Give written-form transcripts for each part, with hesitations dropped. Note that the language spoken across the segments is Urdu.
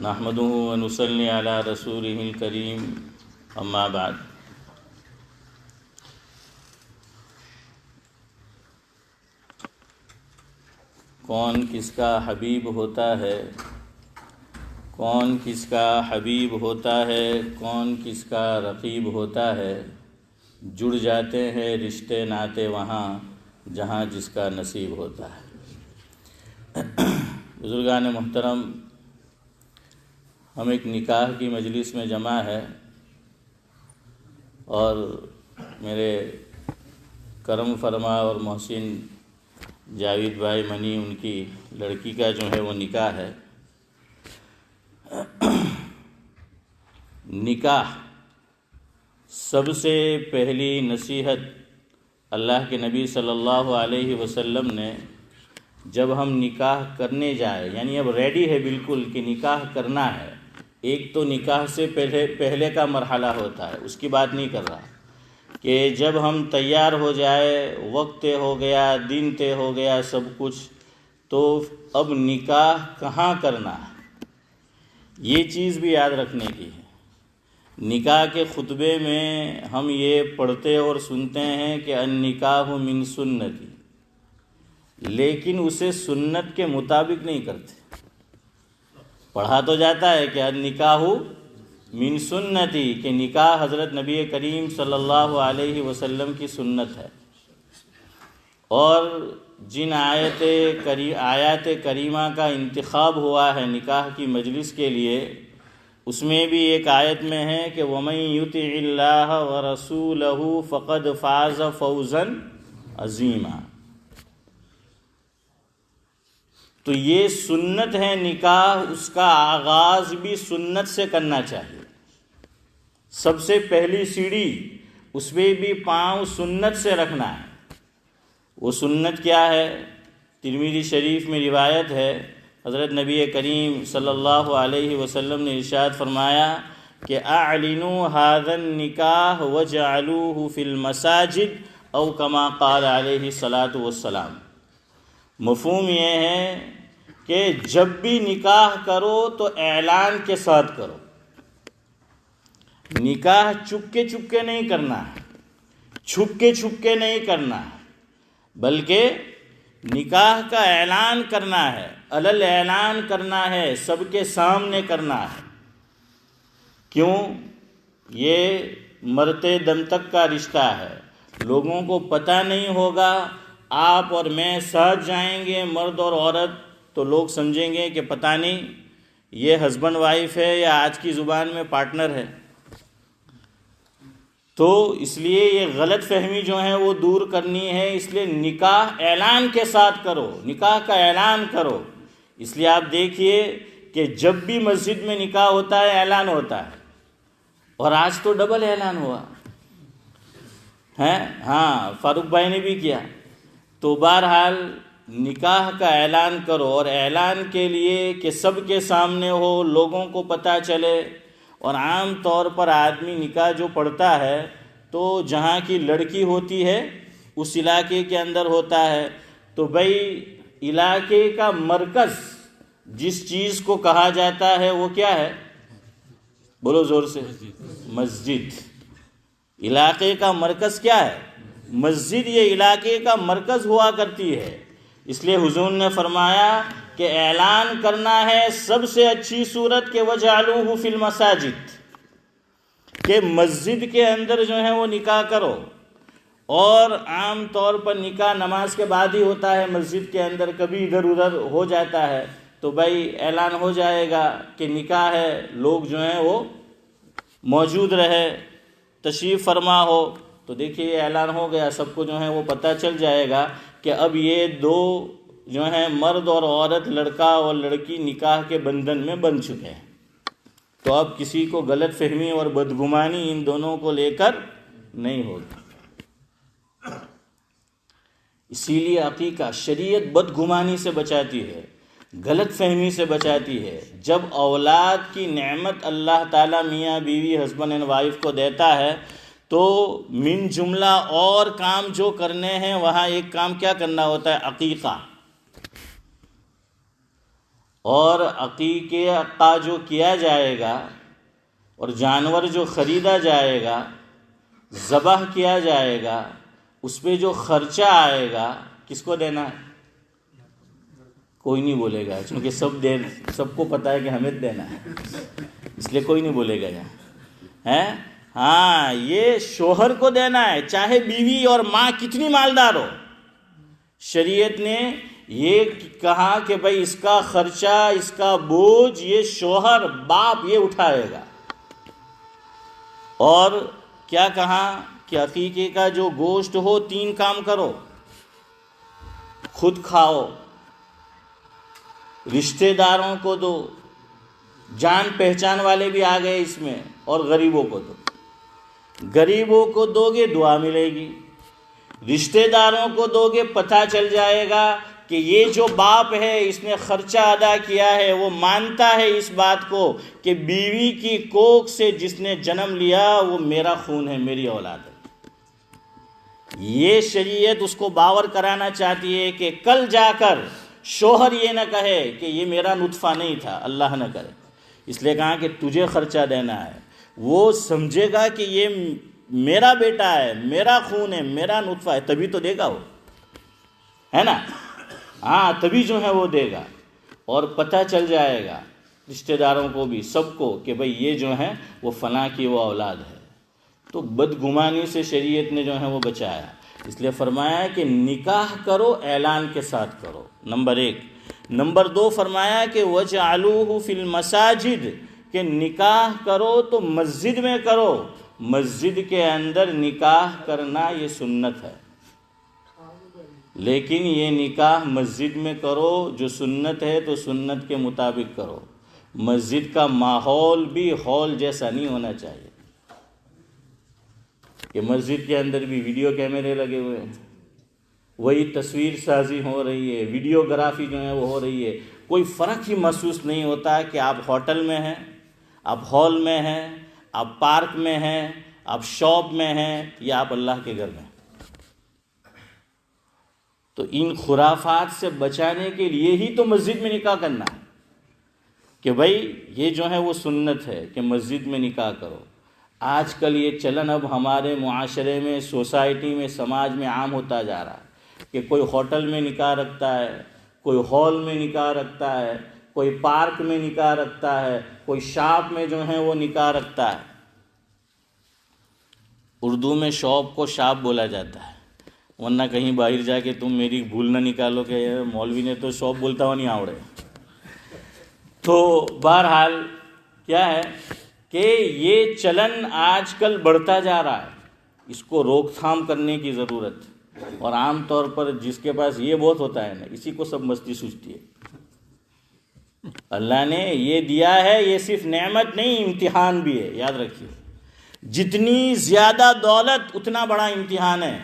نحمده ونصلي على رسوله الكريم اما بعد۔ کون کس کا حبیب ہوتا ہے، کون کس کا حبیب ہوتا ہے، کون کس کا رقیب ہوتا ہے، جڑ جاتے ہیں رشتے ناتے وہاں جہاں جس کا نصیب ہوتا ہے۔ بزرگان محترم، ہم ایک نکاح کی مجلس میں جمع ہے اور میرے کرم فرما اور محسن جاوید بھائی منی ان کی لڑکی کا جو ہے وہ نکاح ہے۔ نکاح سب سے پہلی نصیحت اللہ کے نبی صلی اللہ علیہ وسلم نے جب ہم نکاح کرنے جائے، یعنی اب ریڈی ہے بالکل کہ نکاح کرنا ہے، ایک تو نکاح سے پہلے کا مرحلہ ہوتا ہے، اس کی بات نہیں کر رہا کہ جب ہم تیار ہو جائے، وقت طے ہو گیا، دن طے ہو گیا، سب کچھ، تو اب نکاح کہاں کرنا ہے، یہ چیز بھی یاد رکھنے کی ہے۔ نکاح کے خطبے میں ہم یہ پڑھتے اور سنتے ہیں کہ النکاح من سنتی، لیکن اسے سنت کے مطابق نہیں کرتے۔ پڑھا تو جاتا ہے کہ النکاح من سنتی، کہ نکاح حضرت نبی کریم صلی اللہ علیہ وسلم کی سنت ہے، اور جن آیات کریمہ کا انتخاب ہوا ہے نکاح کی مجلس کے لیے، اس میں بھی ایک آیت میں ہے کہ وَمَن يُطِعِ اللَّهَ وَرَسُولَهُ فَقَدْ فَازَ فَوْزًا عَظِيمًا۔ تو یہ سنت ہے نکاح، اس کا آغاز بھی سنت سے کرنا چاہیے۔ سب سے پہلی سیڑھی اس میں بھی پاؤں سنت سے رکھنا ہے۔ وہ سنت کیا ہے؟ ترمذی شریف میں روایت ہے، حضرت نبی کریم صلی اللہ علیہ وسلم نے ارشاد فرمایا کہ اعلنوا هذا النکاح وجعلوه فی المساجد او کما قال علیہ الصلاۃ والسلام۔ مفہوم یہ ہے کہ جب بھی نکاح کرو تو اعلان کے ساتھ کرو، نکاح چپکے چپکے نہیں کرنا ہے، چھپکے چھپکے نہیں کرنا ہے، بلکہ نکاح کا اعلان کرنا ہے، علل اعلان کرنا ہے، سب کے سامنے کرنا ہے۔ کیوں؟ یہ مرتے دم تک کا رشتہ ہے، لوگوں کو پتہ نہیں ہوگا، آپ اور میں ساتھ جائیں گے مرد اور عورت تو لوگ سمجھیں گے کہ پتہ نہیں یہ ہسبینڈ وائف ہے یا آج کی زبان میں پارٹنر ہے۔ تو اس لیے یہ غلط فہمی جو ہے وہ دور کرنی ہے، اس لیے نکاح اعلان کے ساتھ کرو، نکاح کا اعلان کرو۔ اس لیے آپ دیکھیے کہ جب بھی مسجد میں نکاح ہوتا ہے اعلان ہوتا ہے، اور آج تو ڈبل اعلان ہوا ہے، ہاں فاروق بھائی نے بھی کیا۔ تو بہرحال نکاح کا اعلان کرو، اور اعلان کے لیے کہ سب کے سامنے ہو، لوگوں کو پتہ چلے۔ اور عام طور پر آدمی نکاح جو پڑھتا ہے تو جہاں کی لڑکی ہوتی ہے اس علاقے کے اندر ہوتا ہے، تو بھائی علاقے کا مرکز جس چیز کو کہا جاتا ہے وہ کیا ہے؟ بولو زور سے، مسجد۔ علاقے کا مرکز کیا ہے؟ مسجد۔ یہ علاقے کا مرکز ہوا کرتی ہے، اس لیے حضور نے فرمایا کہ اعلان کرنا ہے سب سے اچھی صورت کہ وجعلوہ فی المساجد، کہ مسجد کے اندر جو ہے وہ نکاح کرو۔ اور عام طور پر نکاح نماز کے بعد ہی ہوتا ہے، مسجد کے اندر کبھی ادھر ادھر ہو جاتا ہے، تو بھائی اعلان ہو جائے گا کہ نکاح ہے، لوگ جو ہیں وہ موجود رہے، تشریف فرما ہو۔ تو دیکھیے یہ اعلان ہو گیا، سب کو جو ہے وہ پتہ چل جائے گا کہ اب یہ دو جو ہیں مرد اور عورت، لڑکا اور لڑکی نکاح کے بندھن میں بندھ چکے ہیں۔ تو اب کسی کو غلط فہمی اور بدگمانی ان دونوں کو لے کر نہیں ہوگی۔ اسی لیے عقیقہ شریعت بدگمانی سے بچاتی ہے، غلط فہمی سے بچاتی ہے۔ جب اولاد کی نعمت اللہ تعالیٰ میاں بیوی ہسبینڈ اینڈ وائف کو دیتا ہے تو من جملہ اور کام جو کرنے ہیں وہاں ایک کام کیا کرنا ہوتا ہے؟ عقیقہ۔ اور عقیقے کا جو کیا جائے گا اور جانور جو خریدا جائے گا، ذبح کیا جائے گا، اس پہ جو خرچہ آئے گا کس کو دینا ہے؟ کوئی نہیں بولے گا، کیونکہ سب کو پتہ ہے کہ ہمیں دینا ہے، اس لیے کوئی نہیں بولے گا یہاں. ہاں، یہ شوہر کو دینا ہے، چاہے بیوی اور ماں کتنی مالدار ہو. شریعت نے یہ کہا کہ بھائی اس کا خرچہ، اس کا بوجھ یہ شوہر، باپ یہ اٹھائے گا. اور کیا کہا کہ عقیقے کا جو گوشت ہو 3 کام کرو: خود کھاؤ، رشتہ داروں کو دو، جان پہچان والے بھی آ گئے اس میں، اور غریبوں کو دو. غریبوں کو دو گے دعا ملے گی، رشتہ داروں کو دو گے پتہ چل جائے گا کہ یہ جو باپ ہے اس نے خرچہ ادا کیا ہے، وہ مانتا ہے اس بات کو کہ بیوی کی کوکھ سے جس نے جنم لیا وہ میرا خون ہے، میری اولاد ہے. یہ شریعت اس کو باور کرانا چاہتی ہے کہ کل جا کر شوہر یہ نہ کہے کہ یہ میرا نطفہ نہیں تھا، اللہ نہ کرے. اس لیے کہا کہ تجھے خرچہ دینا ہے. وہ سمجھے گا کہ یہ میرا بیٹا ہے، میرا خون ہے، میرا نطفہ ہے، تبھی تو دے گا وہ، ہے نا؟ ہاں، تبھی جو ہے وہ دے گا. اور پتہ چل جائے گا رشتہ داروں کو بھی، سب کو، کہ بھئی یہ جو ہے وہ فلاں کی وہ اولاد ہے. تو بدگمانی سے شریعت نے جو ہے وہ بچایا. اس لیے فرمایا کہ نکاح کرو اعلان کے ساتھ کرو، نمبر 1. نمبر 2 فرمایا کہ وَجْعَلُوهُ فِي الْمَسَاجِدِ، کہ نکاح کرو تو مسجد میں کرو. مسجد کے اندر نکاح کرنا یہ سنت ہے، لیکن یہ نکاح مسجد میں کرو جو سنت ہے تو سنت کے مطابق کرو. مسجد کا ماحول بھی ہال جیسا نہیں ہونا چاہیے کہ مسجد کے اندر بھی ویڈیو کیمرے لگے ہوئے ہیں، وہی تصویر سازی ہو رہی ہے، ویڈیوگرافی جو ہے وہ ہو رہی ہے. کوئی فرق ہی محسوس نہیں ہوتا کہ آپ ہوٹل میں ہیں، آپ ہال میں ہیں، آپ پارک میں ہیں، آپ شاپ میں ہیں، یا آپ اللہ کے گھر میں. تو ان خرافات سے بچانے کے لیے ہی تو مسجد میں نکاح کرنا ہے کہ بھائی یہ جو ہے وہ سنت ہے کہ مسجد میں نکاح کرو. آج کل یہ چلن اب ہمارے معاشرے میں، سوسائٹی میں، سماج میں عام ہوتا جا رہا ہے کہ کوئی ہوٹل میں نکاح رکھتا ہے، کوئی ہال میں نکاح رکھتا ہے، کوئی پارک میں نکاح رکھتا ہے، کوئی شاپ میں جو ہے وہ نکاح رکھتا ہے. اردو میں شاپ کو شاپ بولا جاتا ہے، ورنہ کہیں باہر جا کے تم میری بھول نہ نکالو کہ مولوی نے تو شاپ بولتا ہوا نہیں آوڑے. تو بہرحال کیا ہے کہ یہ چلن آج کل بڑھتا جا رہا ہے، اس کو روک تھام کرنے کی ضرورت ہے. اور عام طور پر جس کے پاس یہ بہت ہوتا ہے نا، اسی کو سب مستی سوچتی ہے. اللہ نے یہ دیا ہے، یہ صرف نعمت نہیں امتحان بھی ہے، یاد رکھیے. جتنی زیادہ دولت اتنا بڑا امتحان ہے.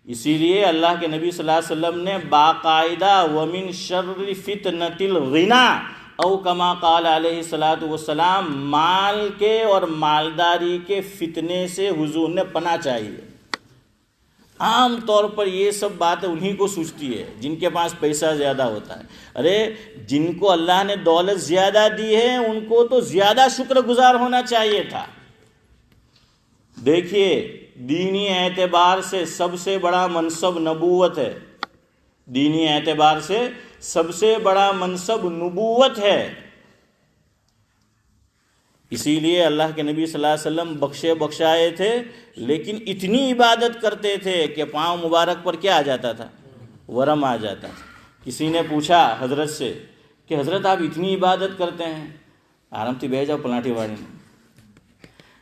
اسی لیے اللہ کے نبی صلی اللہ علیہ وسلم نے باقاعدہ وَمِن شَرِّ فِتْنَةِ الْغِنَى او کما قال علیہ الصلوۃ والسلام، مال کے اور مالداری کے فتنے سے حضور نے پناہ چاہیے. عام طور پر یہ سب باتیں انہی کو سوچتی ہے جن کے پاس پیسہ زیادہ ہوتا ہے. ارے جن کو اللہ نے دولت زیادہ دی ہے ان کو تو زیادہ شکر گزار ہونا چاہیے تھا. دیکھیے، دینی اعتبار سے سب سے بڑا منصب نبوت ہے. دینی اعتبار سے سب سے بڑا منصب نبوت ہے. اسی لیے اللہ کے نبی صلی اللہ علیہ وسلم بخشے بخشائے تھے، لیکن اتنی عبادت کرتے تھے کہ پاؤں مبارک پر کیا آ جاتا تھا؟ ورم آ جاتا تھا. کسی نے پوچھا حضرت سے کہ حضرت آپ اتنی عبادت کرتے ہیں، آرام تھی بہ جاؤ پلاٹی واڑی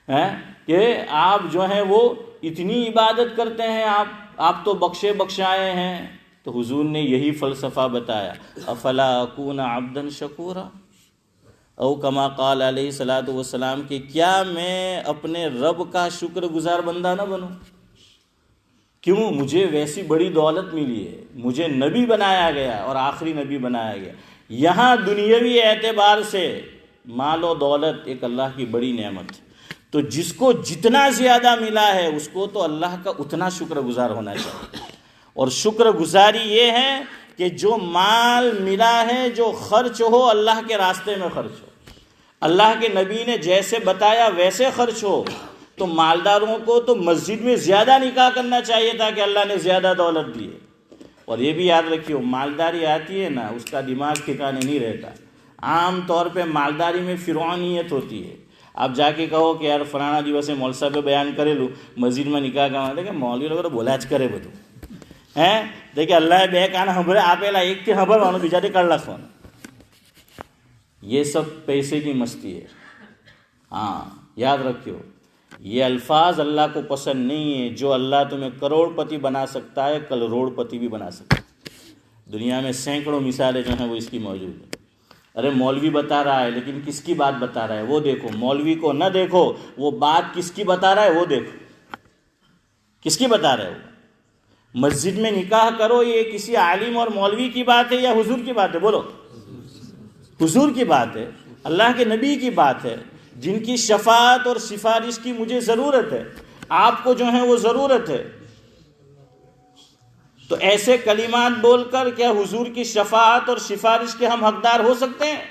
میں، کہ آپ جو ہیں وہ اتنی عبادت کرتے ہیں، آپ تو بخشے بخشائے ہیں. تو حضور نے یہی فلسفہ بتایا، افلا اکون عبدا شکورا، او کما قال علیہ الصلوۃ والسلام، کہ کیا میں اپنے رب کا شکر گزار بندہ نہ بنوں؟ کیوں؟ مجھے ویسی بڑی دولت ملی ہے، مجھے نبی بنایا گیا اور آخری نبی بنایا گیا. یہاں دنیاوی اعتبار سے مال و دولت ایک اللہ کی بڑی نعمت ہے. تو جس کو جتنا زیادہ ملا ہے اس کو تو اللہ کا اتنا شکر گزار ہونا چاہیے. اور شکر گزاری یہ ہے کہ جو مال ملا ہے جو خرچ ہو اللہ کے راستے میں خرچ ہو، اللہ کے نبی نے جیسے بتایا ویسے خرچ ہو۔ تو مالداروں کو تو مسجد میں زیادہ نکاح کرنا چاہیے تھا کہ اللہ نے زیادہ دولت دی ہے۔ اور یہ بھی یاد رکھیے، مالداری آتی ہے نا، اس کا دماغ ٹھکانے نہیں رہتا۔ عام طور پہ مالداری میں فرعونیت ہوتی ہے۔ آپ جا کے کہو کہ یار فلانا دیوس ہے مول صاحب بیان کرے لو مسجد میں نکاح کا، دیکھیں مولوی لوگ تو بولا کرے بدو ہیں، دیکھیں اللہ بے کانا ہمرے آپ ایک تھی خبر وانو بیچارے کر لکھون۔ یہ سب پیسے کی مستی ہے۔ ہاں یاد رکھیو، یہ الفاظ اللہ کو پسند نہیں ہے۔ جو اللہ تمہیں کروڑ پتی بنا سکتا ہے کل روڑ پتی بھی بنا سکتا ہے۔ دنیا میں سینکڑوں مثالیں جو ہیں وہ اس کی موجود ہیں۔ ارے مولوی بتا رہا ہے لیکن کس کی بات بتا رہا ہے وہ دیکھو، مولوی کو نہ دیکھو، وہ بات کس کی بتا رہا ہے وہ دیکھو، کس کی بتا رہا ہے وہ۔ مسجد میں نکاح کرو، یہ کسی عالم اور مولوی کی بات ہے یا حضور کی بات ہے؟ بولو، حضور کی بات ہے، اللہ کے نبی کی بات ہے، جن کی شفاعت اور سفارش کی مجھے ضرورت ہے، آپ کو جو ہے وہ ضرورت ہے۔ تو ایسے کلمات بول کر کیا حضور کی شفاعت اور سفارش کے ہم حقدار ہو سکتے ہیں؟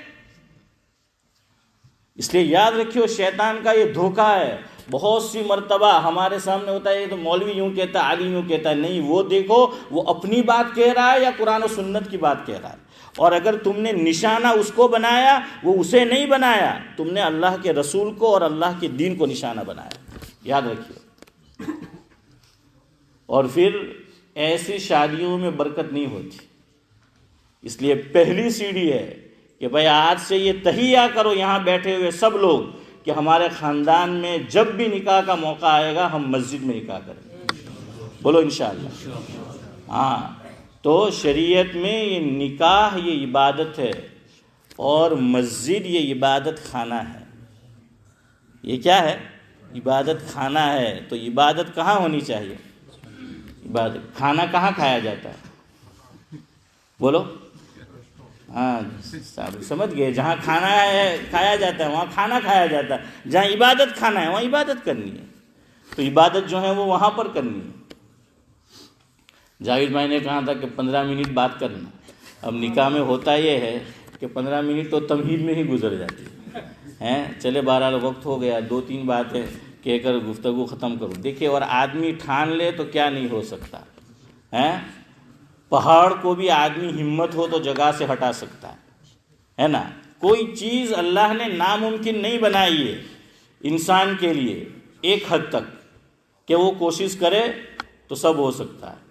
اس لیے یاد رکھیو، شیطان کا یہ دھوکہ ہے۔ بہت سی مرتبہ ہمارے سامنے ہوتا ہے تو مولوی یوں کہتا ہے، عالم یوں کہتا ہے، نہیں، وہ دیکھو وہ اپنی بات کہہ رہا ہے یا قرآن و سنت کی بات کہہ رہا ہے۔ اور اگر تم نے نشانہ اس کو بنایا، وہ اسے نہیں بنایا، تم نے اللہ کے رسول کو اور اللہ کے دین کو نشانہ بنایا، یاد رکھیے۔ اور پھر ایسی شادیوں میں برکت نہیں ہوتی۔ اس لیے پہلی سیڑھی ہے کہ بھائی آج سے یہ تہیہ کرو یہاں بیٹھے ہوئے سب لوگ کہ ہمارے خاندان میں جب بھی نکاح کا موقع آئے گا ہم مسجد میں نکاح کریں گے، بولو انشاءاللہ۔ ہاں، تو شریعت میں یہ نکاح یہ عبادت ہے، اور مسجد یہ عبادت خانہ ہے۔ یہ کیا ہے؟ عبادت خانہ ہے۔ تو عبادت کہاں ہونی چاہیے؟ عبادت کھانا کہاں کھایا جاتا ہے؟ بولو، ہاں سمجھ گئے، جہاں کھانا ہے کھایا جاتا ہے وہاں کھانا کھایا جاتا ہے، جہاں عبادت کھانا ہے وہاں عبادت کرنی ہے۔ تو عبادت جو ہے وہ وہاں پر کرنی ہے۔ جاوید بھائی نے کہا تھا کہ 15 منٹ بات کرنا، اب نکاح میں ہوتا یہ ہے کہ 15 منٹ تو تمہید میں ہی گزر جاتی ہے۔ چلے بہرحال وقت ہو گیا، 2-3 باتیں کہہ کر گفتگو ختم کروں۔ دیکھیے، اور آدمی ٹھان لے تو کیا نہیں ہو سکتا ہے۔ پہاڑ کو بھی آدمی ہمت ہو تو جگہ سے ہٹا سکتا ہے نا۔ کوئی چیز اللہ نے ناممکن نہیں بنائی ہے انسان کے لیے، ایک حد تک کہ وہ کوشش کرے تو سب ہو سکتا ہے۔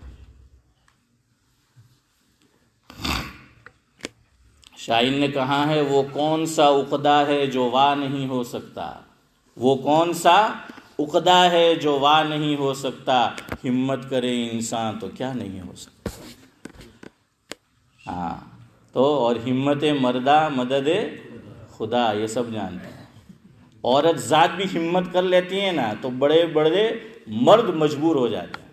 شاعر نے کہا ہے، وہ کون سا عقدہ ہے جو وا نہیں ہو سکتا، وہ کون سا عقدہ ہے جو وا نہیں ہو سکتا، ہمت کرے انسان تو کیا نہیں ہو سکتا۔ ہاں، تو اور ہمت مردہ مدد خدا، یہ سب جانتے ہیں۔ عورت ذات بھی ہمت کر لیتی ہے نا تو بڑے بڑے مرد مجبور ہو جاتے ہیں۔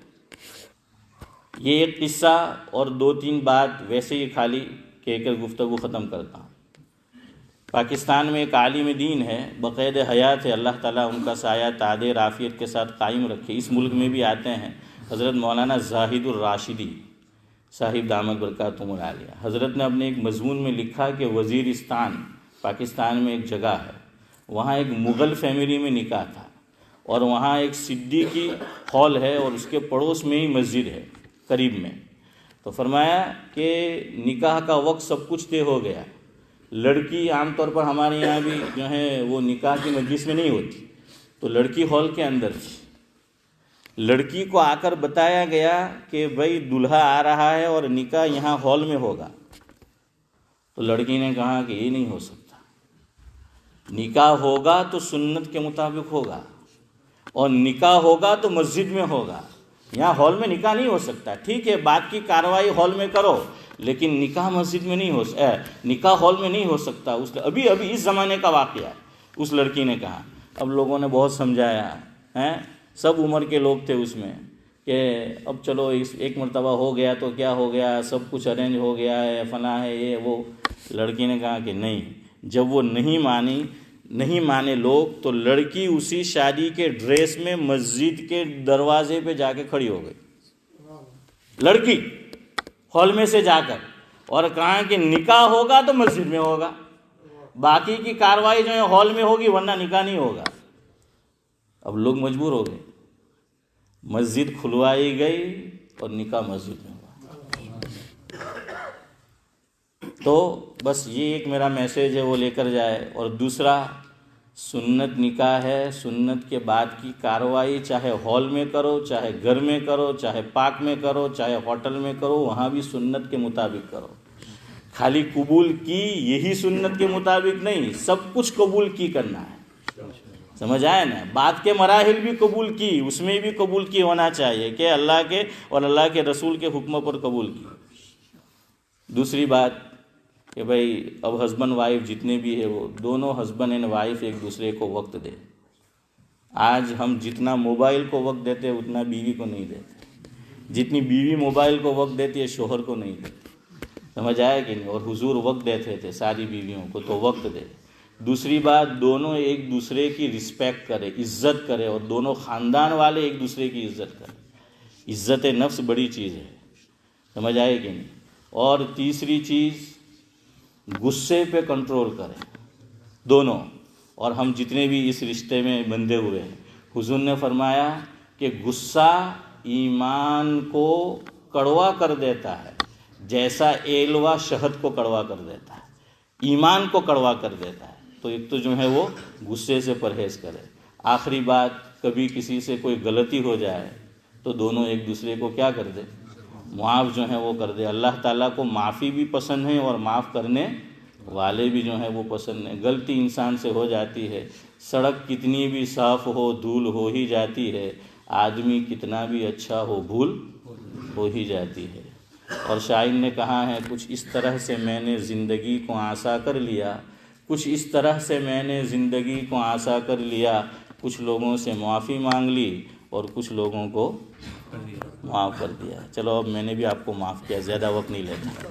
یہ ایک قصہ اور 2-3 بات ویسے ہی خالی کہہ کر گفتگو ختم کرتا ہوں۔ پاکستان میں ایک عالم دین ہے، بقید حیات ہے، اللہ تعالیٰ ان کا سایہ تعدیر عافیت کے ساتھ قائم رکھے۔ اس ملک میں بھی آتے ہیں حضرت مولانا زاہد الراشدی صاحب دامت برکاتہم العالیہ۔ حضرت نے اپنے ایک مضمون میں لکھا کہ وزیرستان پاکستان میں ایک جگہ ہے، وہاں ایک مغل فیملی میں نکاح تھا، اور وہاں ایک صدیقی ہال ہے اور اس کے پڑوس میں ہی مسجد ہے قریب میں۔ تو فرمایا کہ نکاح کا وقت سب کچھ طے ہو گیا، لڑکی عام طور پر ہمارے یہاں بھی جو ہے وہ نکاح کی مجلس میں نہیں ہوتی، تو لڑکی ہال کے اندر تھی۔ لڑکی کو آ کر بتایا گیا کہ بھائی دلہا آ رہا ہے اور نکاح یہاں ہال میں ہوگا۔ تو لڑکی نے کہا کہ یہ نہیں ہو سکتا، نکاح ہوگا تو سنت کے مطابق ہوگا، اور نکاح ہوگا تو مسجد میں ہوگا، یہاں ہال میں نکاح نہیں ہو سکتا۔ ٹھیک ہے، بات کی کارروائی ہال میں کرو، لیکن نکاح مسجد میں نہیں ہو نکاح ہال میں نہیں ہو سکتا۔ ابھی اس زمانے کا واقعہ ہے۔ اس لڑکی نے کہا، اب لوگوں نے بہت سمجھایا ہے، سب عمر کے لوگ تھے اس میں، کہ اب چلو ایک مرتبہ ہو گیا تو کیا ہو گیا، سب کچھ ارینج ہو گیا ہے، فلاں ہے یہ وہ۔ لڑکی نے کہا کہ نہیں، جب وہ نہیں مانے لوگ تو لڑکی اسی شادی کے ڈریس میں مسجد کے دروازے پہ جا کے کھڑی ہو گئی۔ لڑکی ہال میں سے جا کر اور کہا کہ نکاح ہوگا تو مسجد میں ہوگا، باقی کی کاروائی جو ہے ہال میں ہوگی، ورنہ نکاح نہیں ہوگا۔ اب لوگ مجبور ہو گئے، مسجد کھلوائی گئی اور نکاح مسجد میں ہوا۔ تو بس یہ ایک میرا میسیج ہے، وہ لے کر جائے۔ اور دوسرا، سنت نکاح ہے، سنت کے بعد کی کاروائی چاہے ہال میں کرو، چاہے گھر میں کرو، چاہے پارک میں کرو، چاہے ہوٹل میں کرو، وہاں بھی سنت کے مطابق کرو۔ خالی قبول کی یہی سنت کے مطابق نہیں، سب کچھ قبول کی کرنا ہے، سمجھ آئے نا؟ بعد کے مراحل بھی قبول کی، اس میں بھی قبول کی ہونا چاہیے کہ اللہ کے اور اللہ کے رسول کے حکموں پر قبول کی۔ دوسری بات کہ بھائی اب ہسبینڈ وائف جتنے بھی ہے وہ دونوں ہسبینڈ اینڈ وائف ایک دوسرے کو وقت دے۔ آج ہم جتنا موبائل کو وقت دیتے اتنا بیوی کو نہیں دیتے، جتنی بیوی موبائل کو وقت دیتی ہے شوہر کو نہیں دیتی، سمجھ آئے کہ نہیں؟ اور حضور وقت دیتے تھے ساری بیویوں کو، تو وقت دے۔ دوسری بات، دونوں ایک دوسرے کی رسپیکٹ کرے، عزت کرے، اور دونوں خاندان والے ایک دوسرے کی عزت کریں۔ عزت نفس بڑی چیز ہے، سمجھ آئے کہ نہیں؟ اور تیسری چیز، غصے پہ کنٹرول کریں دونوں۔ اور ہم جتنے بھی اس رشتے میں بندھے ہوئے ہیں، حضور نے فرمایا کہ غصہ ایمان کو کڑوا کر دیتا ہے، جیسا ایلوا شہد کو کڑوا کر دیتا ہے، ایمان کو کڑوا کر دیتا ہے۔ تو ایک تو جو ہے وہ غصے سے پرہیز کرے۔ آخری بات، کبھی کسی سے کوئی غلطی ہو جائے تو دونوں ایک دوسرے کو کیا کر دے؟ معاف جو ہے وہ کر دے۔ اللہ تعالیٰ کو معافی بھی پسند ہے اور معاف کرنے والے بھی جو ہیں وہ پسند ہیں۔ غلطی انسان سے ہو جاتی ہے، سڑک کتنی بھی صاف ہو دھول ہو ہی جاتی ہے، آدمی کتنا بھی اچھا ہو بھول ہو ہی جاتی ہے۔ اور شاعر نے کہا ہے، کچھ اس طرح سے میں نے زندگی کو آسا کر لیا، کچھ اس طرح سے میں نے زندگی کو آسا کر لیا، کچھ لوگوں سے معافی مانگ لی اور کچھ لوگوں کو معاف کر دیا۔ چلو اب میں نے بھی آپ کو معاف کیا، زیادہ وقت نہیں لیتا۔